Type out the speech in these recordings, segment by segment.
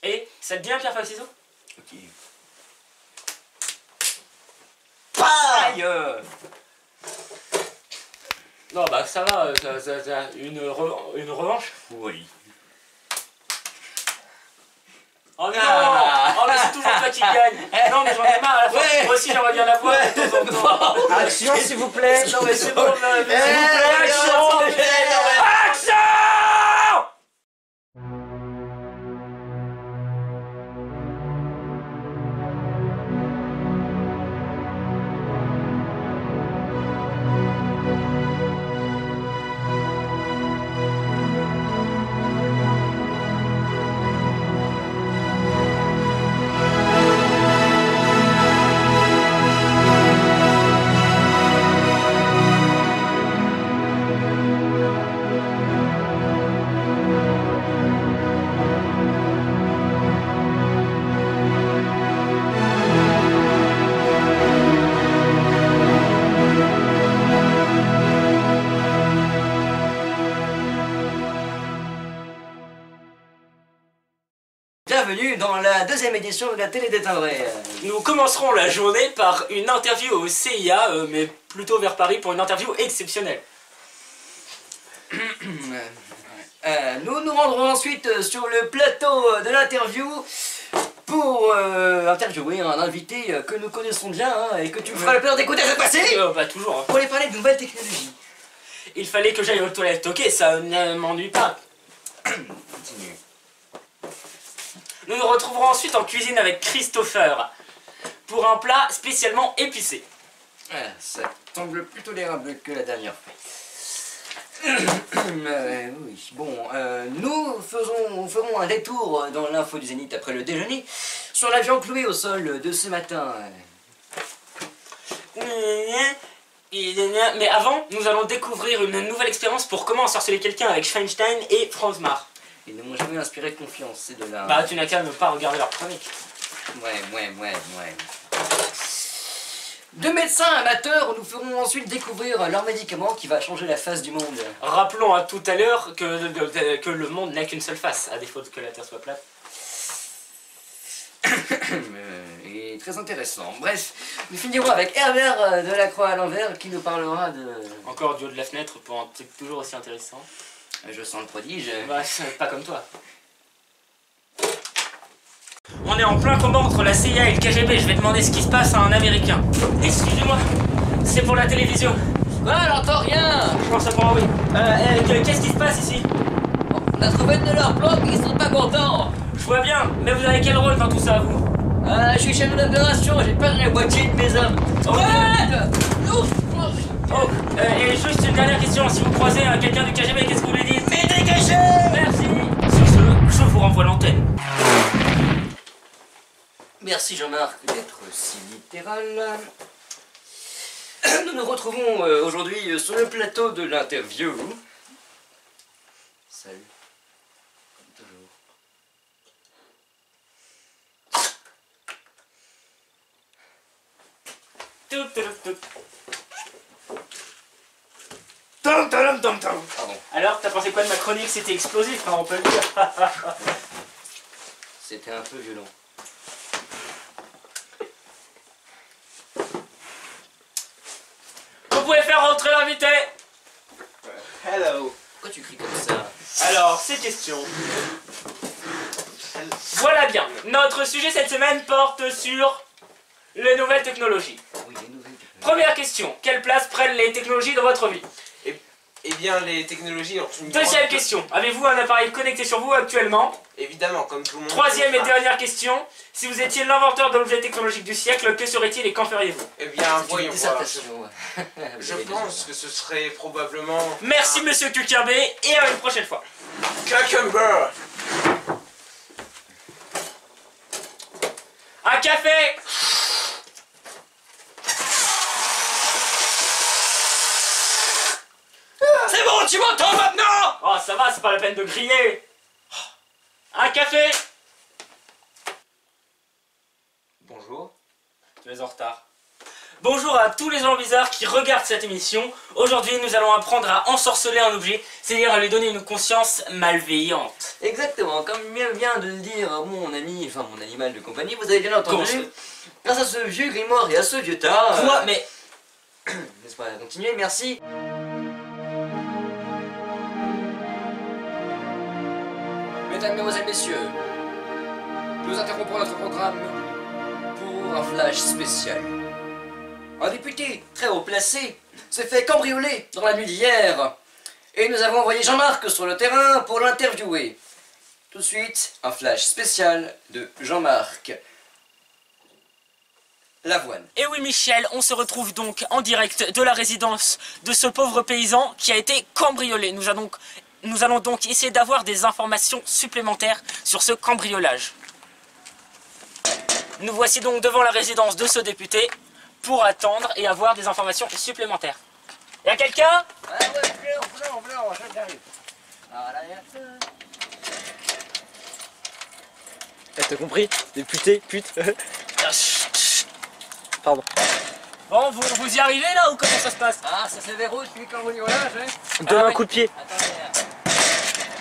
Et ça te dit un pierre feuille ciseaux? Ok. Aïe. Non bah ça va, une revanche. Oui. Oh non, oh mais c'est toujours toi qui gagne. Non mais j'en ai marre à la fin. Ouais. Moi aussi j'aimerais bien la voir de temps en temps. Action s'il vous plaît. Non mais c'est bon, s'il vous plaît, action. action. Bienvenue dans la deuxième édition de la télé des timbrés. Nous commencerons la journée par une interview au CIA, mais plutôt vers Paris pour une interview exceptionnelle. Nous nous rendrons ensuite sur le plateau de l'interview pour interviewer un invité que nous connaissons bien hein, et que tu me feras le plaisir d'écouter cette fois-ci Bah toujours. Hein. pour les parler de nouvelles technologies. Il fallait que j'aille aux toilettes, ok, ça ne m'ennuie pas. Continue. Nous nous retrouverons ensuite en cuisine avec Christopher pour un plat spécialement épicé. Ça semble plus tolérable que la dernière fois. Oui, bon, nous ferons un détour dans l'info du Zénith après le déjeuner sur l'avion cloué au sol de ce matin. Mais avant, nous allons découvrir une nouvelle expérience pour comment ensorceler quelqu'un avec Schweinstein et Franz Marr. Ils ne m'ont jamais inspiré de confiance, ces deux-là. Bah tu n'as qu'à ne pas regarder leur chronique. Ouais. Deux médecins amateurs nous feront ensuite découvrir leur médicament qui va changer la face du monde. Rappelons à tout à l'heure que le monde n'a qu'une seule face, à défaut que la Terre soit plate. Et très intéressant. Bref, nous finirons avec Herbert de la Croix à l'envers qui nous parlera de... Encore du haut de la fenêtre pour un truc toujours aussi intéressant. Je sens le prodige. Bah, pas comme toi. On est en plein combat entre la CIA et le KGB. Je vais demander ce qui se passe à un Américain. Excusez-moi, c'est pour la télévision. Quoi, j'entends rien. Je pense à moi, oui. Qu'est-ce qui se passe ici? On a trouvé de leur plan ils sont pas contents. Je vois bien, mais vous avez quel rôle dans tout ça, vous? Je suis chef d'opération, j'ai pas la moitié de mes hommes. Oh, et juste une dernière question. Si vous croisez quelqu'un du KGB, qu'est-ce que vous lui dites? Mais dégagez! Merci. Sur ce, je vous renvoie l'antenne. Merci Jean-Marc d'être si littéral. Nous nous retrouvons aujourd'hui sur le plateau de l'interview. Salut. Comme toujours. Pardon. Alors, t'as pensé quoi de ma chronique? C'était explosif, hein, on peut le dire. C'était un peu violent. Vous pouvez faire rentrer l'invité. Hello. Pourquoi tu cries comme ça? Alors, ces questions. Voilà bien. Notre sujet cette semaine porte sur les nouvelles technologies. Oui, les nouvelles. Première question. Quelle place prennent les technologies dans votre vie? Eh bien, les technologies ont une Deuxième grande- question. Avez-vous un appareil connecté sur vous actuellement? Évidemment, comme tout le monde. Troisième et dernière question. Si vous étiez l'inventeur de l'objet technologique du siècle, que serait-il et qu'en feriez-vous? Eh bien, voyons voir. Dissertation. Je pense que ce serait probablement... Merci monsieur Cucurbe et à une prochaine fois. Cucumber. Un café! C'est bon, tu m'entends maintenant? Oh, ça va, c'est pas la peine de griller. Un café! Bonjour. Tu es en retard. Bonjour à tous les gens bizarres qui regardent cette émission. Aujourd'hui, nous allons apprendre à ensorceler un objet, c'est-à-dire à lui donner une conscience malveillante. Exactement, comme vient de le dire mon ami, enfin mon animal de compagnie, vous avez bien entendu, grâce à ce vieux grimoire et à ce vieux tas... Quoi mais... Laisse-moi continuer, merci. Mesdames, Mesdemoiselles, Messieurs, nous interrompons notre programme pour un flash spécial. Un député très haut placé s'est fait cambrioler dans la nuit d'hier et nous avons envoyé Jean-Marc sur le terrain pour l'interviewer. Tout de suite, un flash spécial de Jean-Marc Lavoine. Et oui Michel, on se retrouve donc en direct de la résidence de ce pauvre paysan qui a été cambriolé. Nous allons donc essayer d'avoir des informations supplémentaires sur ce cambriolage. Nous voici donc devant la résidence de ce député pour attendre et avoir des informations supplémentaires. Y'a quelqu'un? Ah ouais, blanc, j'arrive. Voilà, T'as compris? Député, pute. Pardon. Bon, vous y arrivez là ou comment ça se passe? Ah, ça se verrouille depuis le cambriolage, hein. Donne un coup de pied. Attendez.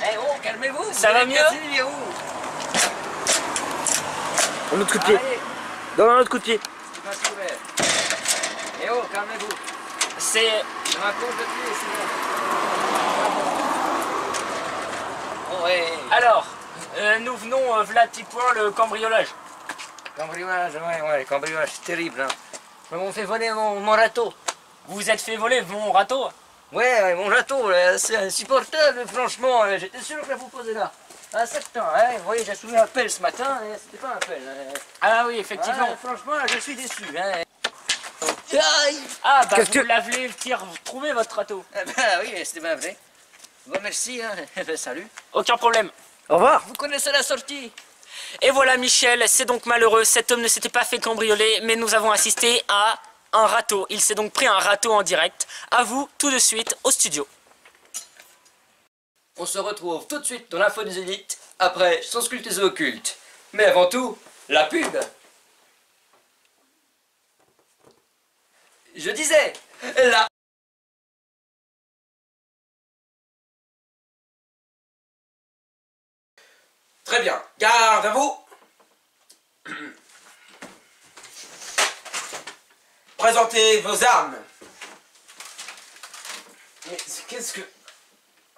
Eh oh, calmez-vous. Ça va mieux? Un autre coup de pied. Allez, Donne un autre coup de pied. c'est pas si ouvert. Eh oh, calmez-vous. C'est... Je raconte le pied, c'est bon. Oh, ouais. Alors, nous venons, v'là petit point, le cambriolage. Cambriolage, ouais, cambriolage, c'est terrible, hein. Ils m'ont fait voler mon râteau. Vous vous êtes fait voler mon râteau? Ouais, mon râteau, c'est insupportable, franchement. J'étais sûr que vous posez là. À 7 ans, hein. Vous voyez, j'ai soumis un appel ce matin, et c'était pas un appel. Ah oui, effectivement. Ouais, franchement, je suis déçu, hein. Ah bah Qu'est-ce vous que- l'avez trouvé votre râteau. Ah bah oui, c'était bien vrai. Bon, merci, hein. Salut. Aucun problème. Au revoir. Vous connaissez la sortie? Et voilà Michel, c'est donc malheureux, cet homme ne s'était pas fait cambrioler, mais nous avons assisté à un râteau. Il s'est donc pris un râteau en direct. À vous, tout de suite, au studio. On se retrouve tout de suite dans l'info des élites, après Sans sculptes et occultes. Mais avant tout, la pub. Je disais, la... Très bien. Garde à vous. Présentez vos armes. Mais qu'est-ce que...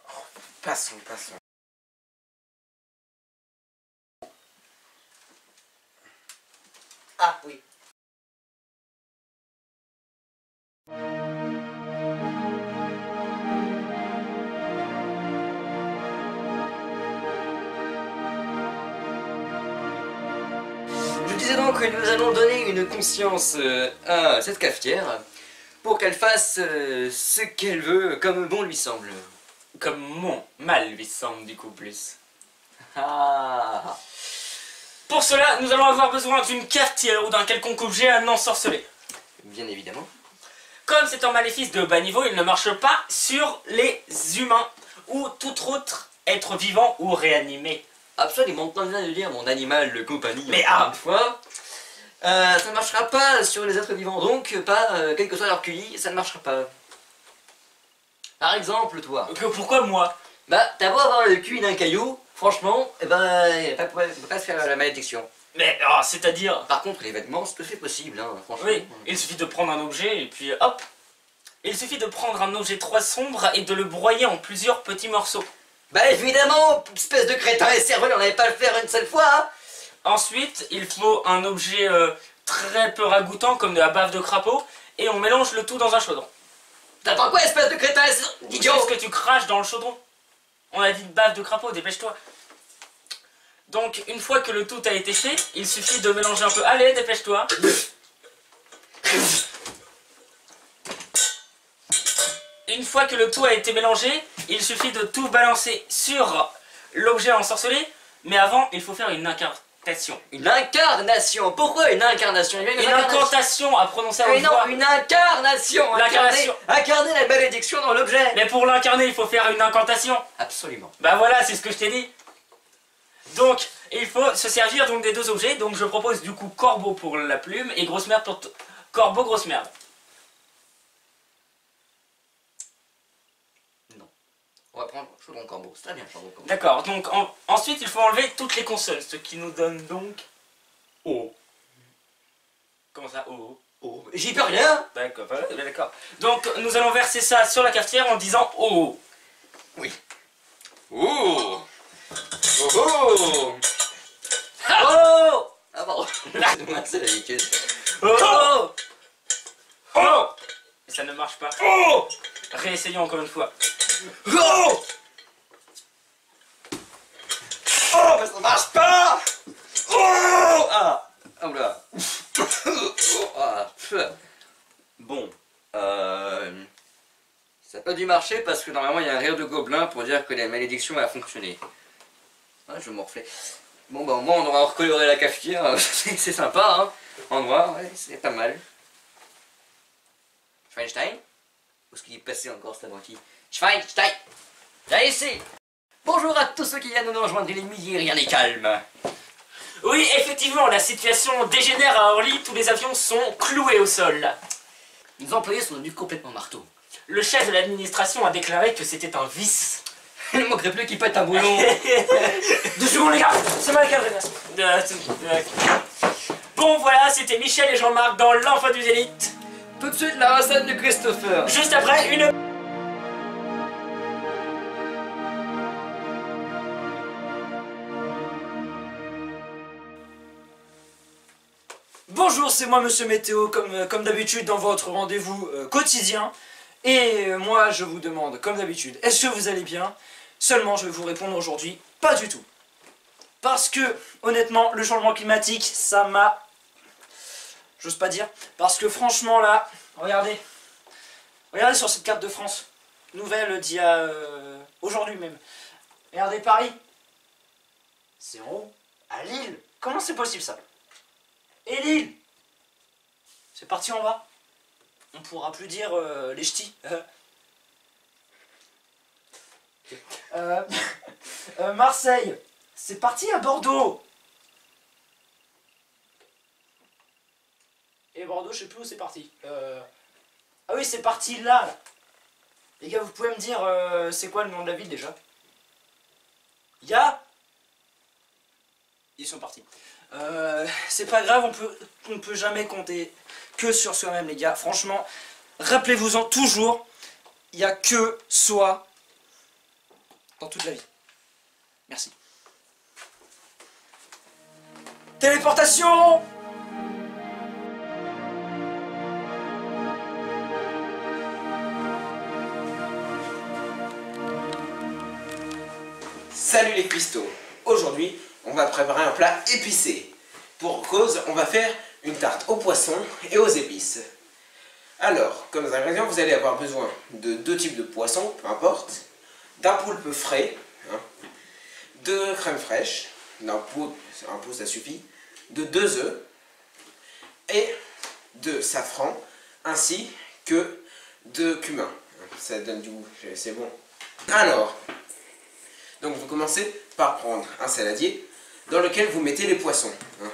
Oh, passons. Ah oui. Je disais donc que nous allons donner une conscience à cette cafetière pour qu'elle fasse ce qu'elle veut comme bon lui semble. Comme mon mal lui semble du coup plus. Ah. Pour cela, nous allons avoir besoin d'une cafetière ou d'un quelconque objet à ensorceler. Bien évidemment. Comme c'est un maléfice de bas niveau, il ne marche pas sur les humains ou tout autre être vivant ou réanimé. Absolument, comme vient de dire mon animal de compagnie, Mais encore une fois, ça ne marchera pas sur les êtres vivants, donc pas, quel que soit leur QI, ça ne marchera pas. Par exemple, toi, Pourquoi moi? bah, t'as beau avoir le QI d'un caillou, franchement, eh ben, il peut pas se faire la malédiction. Mais c'est-à-dire... Par contre, les vêtements, c'est tout à fait possible, hein, franchement. Oui, il suffit de prendre un objet et puis hop. Il suffit de prendre un objet trop sombre et de le broyer en plusieurs petits morceaux. Bah évidemment, espèce de crétin et cerveau, on n'allait pas le faire une seule fois, hein. Ensuite, il faut un objet très peu ragoûtant comme de la bave de crapaud et on mélange le tout dans un chaudron. T'attends quoi, espèce de crétin et idiot? Qu'est-ce que tu craches dans le chaudron? On a dit bave de crapaud, dépêche-toi. Donc, une fois que le tout a été fait, il suffit de mélanger un peu. Allez, dépêche-toi. Une fois que le tout a été mélangé, il suffit de tout balancer sur l'objet ensorcelé. Mais avant, il faut faire une incantation. Une incarnation. Pourquoi une incarnation? Une incantation à prononcer à Mais haute non, voix. une incarnation. L'incarnation. Incarner la malédiction dans l'objet. Mais pour l'incarner, il faut faire une incantation. Absolument. Bah voilà, c'est ce que je t'ai dit. Donc, il faut se servir donc des deux objets. Donc je propose du coup corbeau pour la plume et grosse merde Corbeau, grosse merde. Non. On va prendre chaudron corbeau. C'est très bien, chaudron corbeau. D'accord, donc ensuite il faut enlever toutes les consonnes, ce qui nous donne donc O. Comment ça, O? Oh, j'y peux rien. D'accord, d'accord. Donc nous allons verser ça sur la cafetière en disant O. Oui. Oh. Oh oh. Oh! Ah bon. C'est l'habitude. Oh! Oh! Et ça ne marche pas. Oh! Réessayons encore une fois. Oh. Oh, mais ça marche pas. Oh. Ah. Oh là. Oh, ah. Bon. Ça n'a pas dû marcher parce que normalement il y a un rire de gobelin pour dire que la malédiction a fonctionné. Ah, je vais morfler. Bon bah au moins on aura recolorer la cafetière, c'est sympa hein. En noir, ouais, c'est pas mal. Schweinstein? Où est-ce qu'il est passé encore cet abruti? Schweinstein! Viens ici! Bonjour à tous ceux qui viennent nous rejoindre, il est midi, rien n'est calme. Oui, effectivement, la situation dégénère à Orly, tous les avions sont cloués au sol. Les employés sont devenus complètement marteaux. Le chef de l'administration a déclaré que c'était un vice. Il ne manquerait plus qu'il pète un boulon. 2 secondes les gars, c'est mal cadré. Bon voilà, c'était Michel et Jean-Marc dans l'Enfant du Zénith. Tout de suite la recette de Christopher. Juste après une... Bonjour, c'est moi Monsieur Météo, comme d'habitude dans votre rendez-vous quotidien. Et moi je vous demande, comme d'habitude, est-ce que vous allez bien? Seulement je vais vous répondre aujourd'hui, pas du tout. Parce que, honnêtement, le changement climatique, ça m'a... J'ose pas dire. Parce que franchement là, regardez. Regardez sur cette carte de France. Nouvelle d'il y a... aujourd'hui même. Regardez Paris. C'est en haut. À Lille. Comment c'est possible ça? Et Lille, c'est parti en bas. On pourra plus dire les ch'tis. Marseille, c'est parti à Bordeaux. Et Bordeaux, je sais plus où c'est parti. Ah oui, c'est parti là, là. Les gars, vous pouvez me dire c'est quoi le nom de la ville déjà? Ils sont partis. C'est pas grave, on peut jamais compter que sur soi-même les gars. Franchement, rappelez-vous-en toujours, il n'y a que soi dans toute la vie. Merci. Téléportation! Salut les cuistots. Aujourd'hui, on va préparer un plat épicé. Pour cause, on va faire une tarte aux poissons et aux épices. Alors, comme ingrédients, vous allez avoir besoin de 2 types de poissons, peu importe, d'un poulpe frais, hein, de crème fraîche, un pot ça suffit, de 2 œufs et de safran, ainsi que de cumin. Ça donne du goût, c'est bon. Alors, donc vous commencez par prendre un saladier dans lequel vous mettez les poissons. Hein,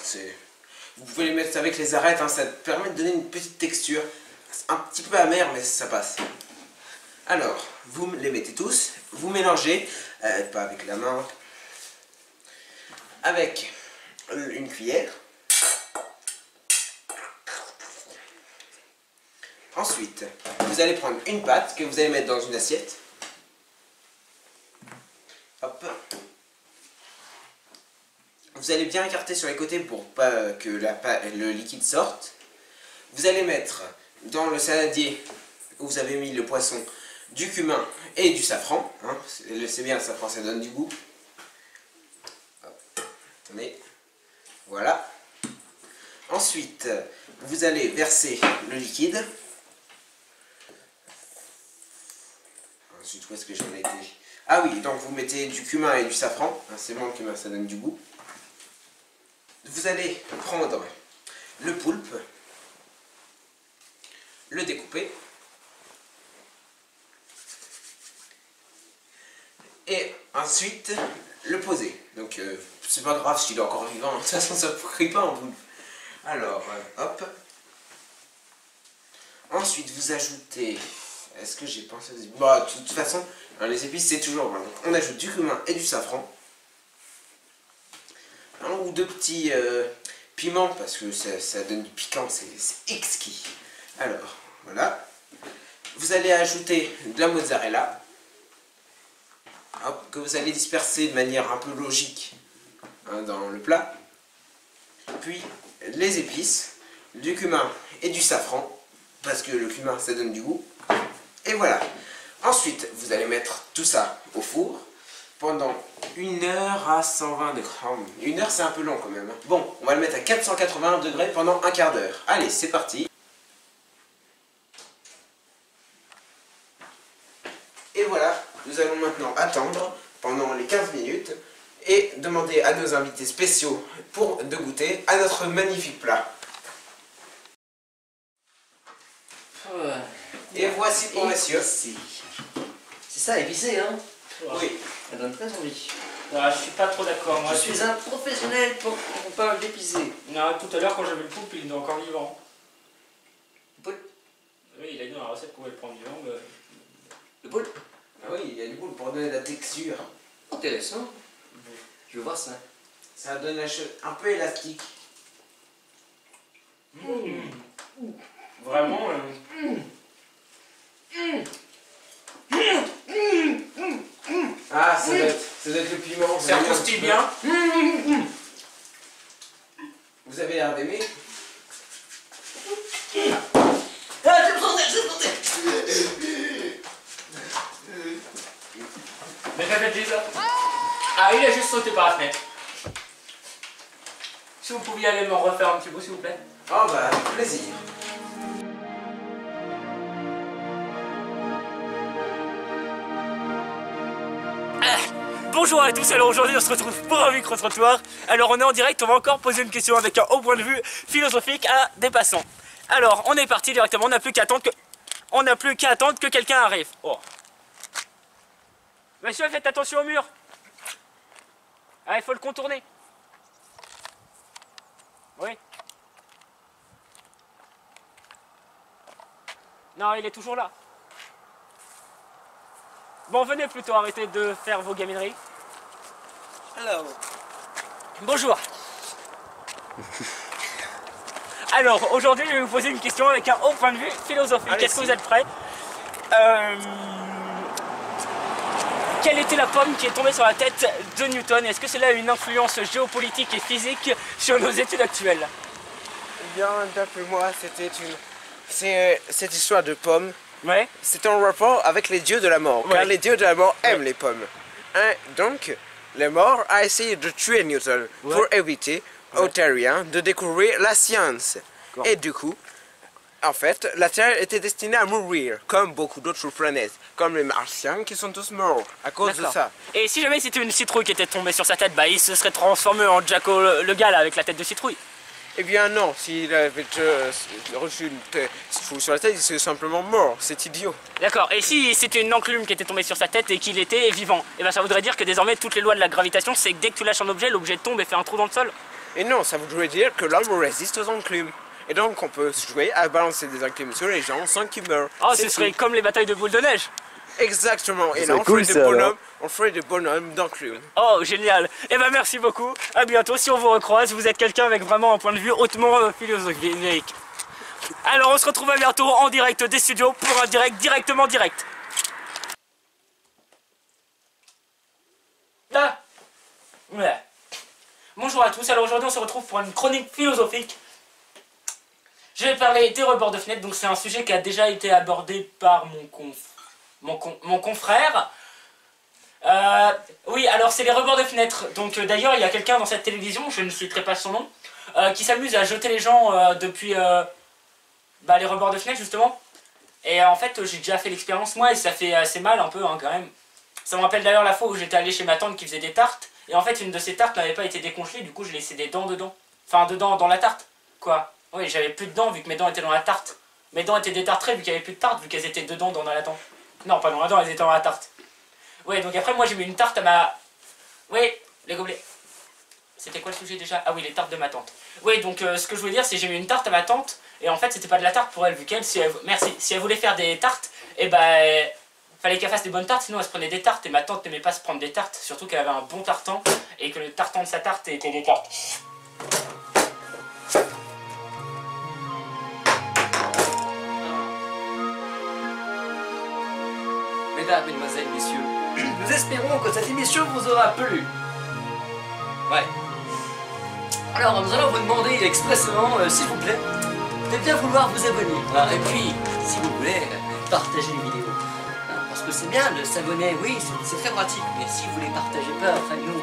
vous pouvez les mettre avec les arêtes, hein, ça permet de donner une petite texture. C'est un petit peu amer, mais ça passe. Alors, vous les mettez tous, vous mélangez, pas avec la main, avec une cuillère. Ensuite, vous allez prendre une pâte que vous allez mettre dans une assiette. Hop. Vous allez bien écarter sur les côtés pour pas que le liquide sorte. Vous allez mettre dans le saladier où vous avez mis le poisson du cumin et du safran. Hein. C'est bien le safran, ça donne du goût. Hop. Mais voilà. Ensuite, vous allez verser le liquide. Ensuite, où est-ce que j'en ai été? Ah oui, donc vous mettez du cumin et du safran. C'est bon, le cumin, ça donne du goût. Vous allez prendre le poulpe, le découper et ensuite le poser. Donc c'est pas grave s'il est encore vivant, de toute façon ça ne cuit pas en poulpe. Alors hop, Ensuite, vous ajoutez... Est-ce que j'ai pensé aux épices? Bon, de toute façon, hein, les épices, c'est toujours bon. Donc, on ajoute du cumin et du safran. Un ou deux petits piments, parce que ça donne du piquant, c'est exquis. Alors, voilà. Vous allez ajouter de la mozzarella. Hop, que vous allez disperser de manière un peu logique hein, dans le plat. Puis, les épices, du cumin et du safran. Parce que le cumin, ça donne du goût. Et voilà. Ensuite, vous allez mettre tout ça au four pendant 1 heure à 120 degrés. 1 heure, c'est un peu long quand même. Bon, on va le mettre à 480 degrés pendant un quart d'heure. Allez, c'est parti. Et voilà, nous allons maintenant attendre pendant les 15 minutes et demander à nos invités spéciaux de goûter à notre magnifique plat. Et voici pour messieurs. C'est ça, épicé, hein? Oui. Ça donne très envie. Ah, je suis pas trop d'accord, moi. Je suis un professionnel pour on parle d'épicé. Non, tout à l'heure, quand j'avais le poulpe, il était encore vivant. Le poulpe? Oui, il a dit dans la recette qu'on pouvait le prendre vivant, mais... Le poulpe? Ah oui, il y a du goût pour donner de la texture. Intéressant. Je veux voir ça. Ça donne la chose un peu élastique. Vraiment... Ah, ça doit être le piment. Ça croustille bien. Vous avez l'air d'aimer. Ah, j'ai pensé. Mais répétez ça. Ah, il a juste sauté par la fenêtre. Si vous pouviez aller me refaire un petit bout, s'il vous plaît. Oh bah, avec plaisir. Bonjour à tous, alors aujourd'hui on se retrouve pour un micro-trottoir. Alors on est en direct, on va encore poser une question avec un haut point de vue philosophique à des passants. Alors on est parti directement, on n'a plus qu'à attendre que quelqu'un arrive. Oh. Monsieur, faites attention au mur. Ah, il faut le contourner. Oui. Non, il est toujours là. Bon, venez plutôt arrêter de faire vos gamineries. Hello. Bonjour. Alors, aujourd'hui, je vais vous poser une question avec un haut point de vue philosophique. Est-ce que vous êtes prêts? Quelle était la pomme qui est tombée sur la tête de Newton? Est-ce que cela a une influence géopolitique et physique sur nos études actuelles? Eh bien, d'après moi, cette histoire de pommes. Ouais. C'est en rapport avec les dieux de la mort, car les dieux de la mort aiment les pommes. Hein, donc, le mort a essayé de tuer Newton pour éviter aux terriens de découvrir la science. Et du coup, en fait, la Terre était destinée à mourir, comme beaucoup d'autres planètes, comme les Martiens qui sont tous morts à cause de ça. Et si jamais c'était une citrouille qui était tombée sur sa tête, bah il se serait transformé en Jacko le gars là, avec la tête de citrouille. Eh bien non, s'il avait reçu une citrouille sur la tête, il serait simplement mort, c'est idiot. D'accord, et si c'était une enclume qui était tombée sur sa tête et qu'il était vivant, et ben ça voudrait dire que désormais toutes les lois de la gravitation, c'est que dès que tu lâches un objet, l'objet tombe et fait un trou dans le sol. Et non, ça voudrait dire que l'homme résiste aux enclumes. Et donc on peut jouer à balancer des enclumes sur les gens sans qu'ils meurent. Oh, ce serait comme les batailles de boules de neige. Exactement, et C'est là cool, on ferait des bonhommes d'enclumes. Oh, génial. Et ben merci beaucoup, à bientôt. Si on vous recroise, vous êtes quelqu'un avec vraiment un point de vue hautement philosophique. Alors on se retrouve à bientôt en direct des studios pour un direct directement direct. Là. Ouais. Bonjour à tous, alors aujourd'hui on se retrouve pour une chronique philosophique. Je vais parler des rebords de fenêtre, donc c'est un sujet qui a déjà été abordé par mon confrère. Oui, alors c'est les rebords de fenêtre. Donc d'ailleurs il y a quelqu'un dans cette télévision, je ne citerai pas son nom, qui s'amuse à jeter les gens depuis les rebords de fenêtre justement. Et en fait j'ai déjà fait l'expérience moi et ça fait assez mal un peu hein, quand même. Ça me rappelle d'ailleurs la fois où j'étais allé chez ma tante qui faisait des tartes. Et en fait une de ces tartes n'avait pas été décongelée, du coup je laissais des dents dedans. Enfin dedans, dans la tarte. Quoi? Oui, j'avais plus de dents vu que mes dents étaient dans la tarte. Mes dents étaient détartrées vu qu'il n'y avait plus de tarte, vu qu'elles étaient dedans dans la dent. Non, pas dans la dent, elles étaient dans la tarte. Ouais, donc après moi j'ai mis une tarte à ma... Oui, les gobelets. C'était quoi le sujet déjà? Ah oui, les tartes de ma tante. Oui, donc ce que je voulais dire, c'est que j'ai mis une tarte à ma tante, et en fait, c'était pas de la tarte pour elle, vu qu'elle, merci, si elle voulait faire des tartes, et ben, fallait qu'elle fasse des bonnes tartes, sinon elle se prenait des tartes, et ma tante n'aimait pas se prendre des tartes, surtout qu'elle avait un bon tartan, et que le tartan de sa tarte était des tartes. Mesdames, mesdemoiselles, messieurs, nous espérons que cette émission vous aura plu. Ouais. Alors, nous allons vous demander expressément, s'il vous plaît, de bien vouloir vous abonner. Ah, et puis, si vous voulez, partagez les vidéos. Parce que c'est bien de s'abonner, oui, c'est très pratique. Mais si vous ne les partagez pas, enfin nous,